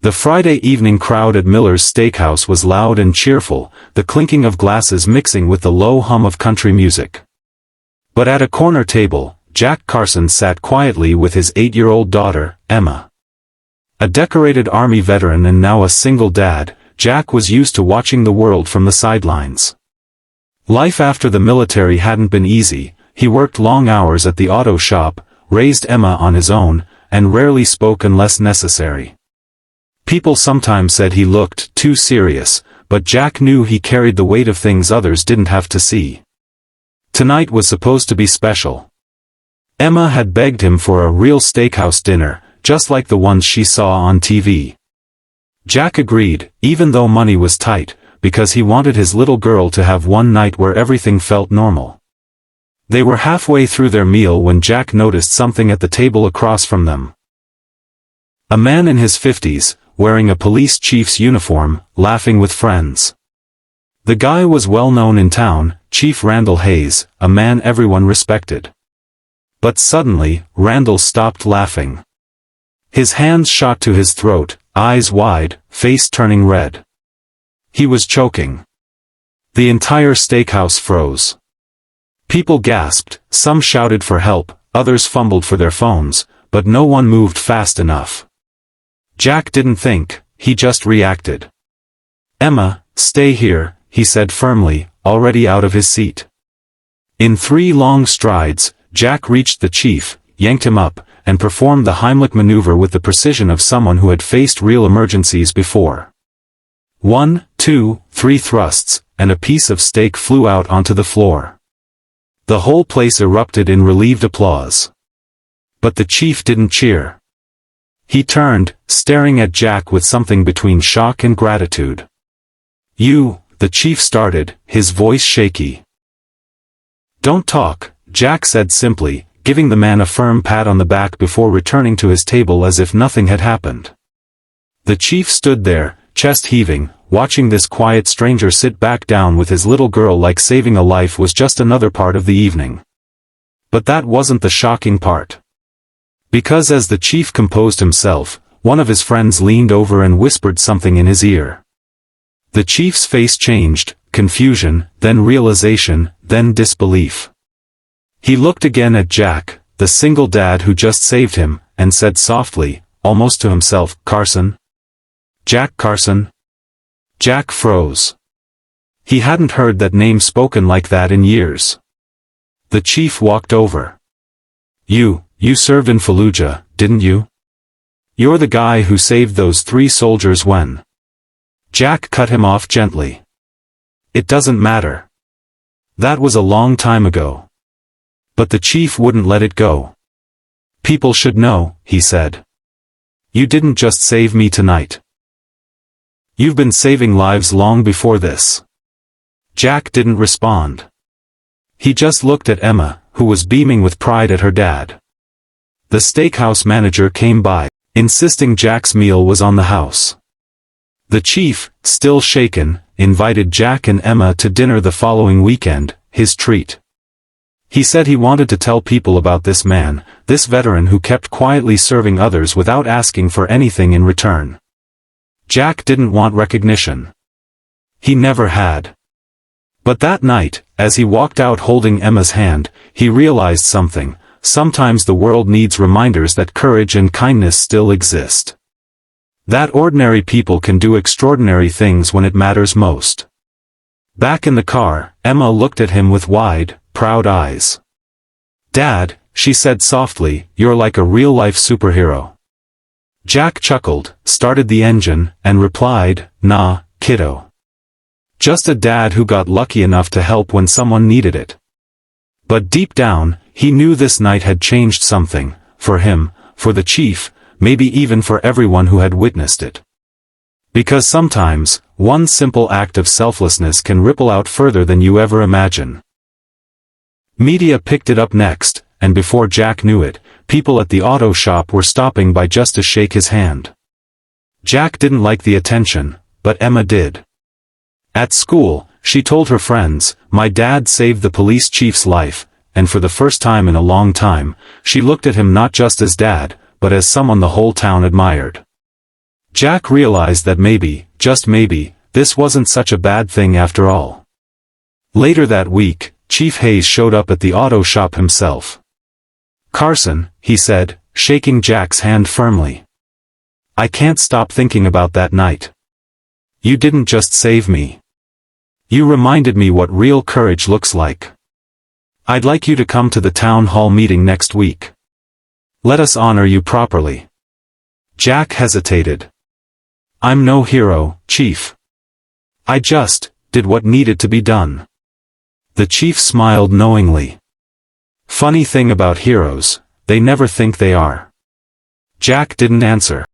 The Friday evening crowd at Miller's Steakhouse was loud and cheerful, the clinking of glasses mixing with the low hum of country music. But at a corner table, Jack Carson sat quietly with his 8-year-old daughter, Emma. A decorated Army veteran and now a single dad, Jack was used to watching the world from the sidelines. Life after the military hadn't been easy. He worked long hours at the auto shop, raised Emma on his own, and rarely spoke unless necessary. People sometimes said he looked too serious, but Jack knew he carried the weight of things others didn't have to see. Tonight was supposed to be special. Emma had begged him for a real steakhouse dinner, just like the ones she saw on TV. Jack agreed, even though money was tight, because he wanted his little girl to have one night where everything felt normal. They were halfway through their meal when Jack noticed something at the table across from them. A man in his 50s, wearing a police chief's uniform, laughing with friends. The guy was well known in town, Chief Randall Hayes, a man everyone respected. But suddenly, Randall stopped laughing. His hands shot to his throat, eyes wide, face turning red. He was choking. The entire steakhouse froze. People gasped, some shouted for help, others fumbled for their phones, but no one moved fast enough. Jack didn't think, he just reacted. "Emma, stay here," he said firmly, already out of his seat. In 3 long strides, Jack reached the chief, yanked him up, and performed the Heimlich maneuver with the precision of someone who had faced real emergencies before. 1, 2, 3 thrusts, and a piece of steak flew out onto the floor. The whole place erupted in relieved applause. But the chief didn't cheer. He turned, staring at Jack with something between shock and gratitude. "You," the chief started, his voice shaky. "Don't talk," Jack said simply, giving the man a firm pat on the back before returning to his table as if nothing had happened. The chief stood there, chest heaving, watching this quiet stranger sit back down with his little girl like saving a life was just another part of the evening. But that wasn't the shocking part. Because as the chief composed himself, one of his friends leaned over and whispered something in his ear. The chief's face changed, confusion, then realization, then disbelief. He looked again at Jack, the single dad who just saved him, and said softly, almost to himself, "Carson? Jack Carson?" Jack froze. He hadn't heard that name spoken like that in years. The chief walked over. You served in Fallujah, didn't you? You're the guy who saved those 3 soldiers when..." Jack cut him off gently. "It doesn't matter. That was a long time ago." But the chief wouldn't let it go. "People should know," he said. "You didn't just save me tonight. You've been saving lives long before this." Jack didn't respond. He just looked at Emma, who was beaming with pride at her dad. The steakhouse manager came by, insisting Jack's meal was on the house. The chief, still shaken, invited Jack and Emma to dinner the following weekend, his treat. He said he wanted to tell people about this man, this veteran who kept quietly serving others without asking for anything in return. Jack didn't want recognition. He never had. But that night, as he walked out holding Emma's hand, he realized something. Sometimes the world needs reminders that courage and kindness still exist. That ordinary people can do extraordinary things when it matters most. Back in the car, Emma looked at him with wide, proud eyes. "Dad," she said softly, "you're like a real-life superhero." Jack chuckled, started the engine, and replied, "Nah, kiddo. Just a dad who got lucky enough to help when someone needed it." But deep down, he knew this night had changed something, for him, for the chief, maybe even for everyone who had witnessed it. Because sometimes, one simple act of selflessness can ripple out further than you ever imagine. Media picked it up next, and before Jack knew it, people at the auto shop were stopping by just to shake his hand. Jack didn't like the attention, but Emma did. At school, she told her friends, "My dad saved the police chief's life," and for the first time in a long time, she looked at him not just as dad, but as someone the whole town admired. Jack realized that maybe, just maybe, this wasn't such a bad thing after all. Later that week, Chief Hayes showed up at the auto shop himself. "Carson," he said, shaking Jack's hand firmly. "I can't stop thinking about that night. You didn't just save me. You reminded me what real courage looks like. I'd like you to come to the town hall meeting next week. Let us honor you properly." Jack hesitated. "I'm no hero, Chief. I just did what needed to be done." The chief smiled knowingly. "Funny thing about heroes, they never think they are." Jack didn't answer.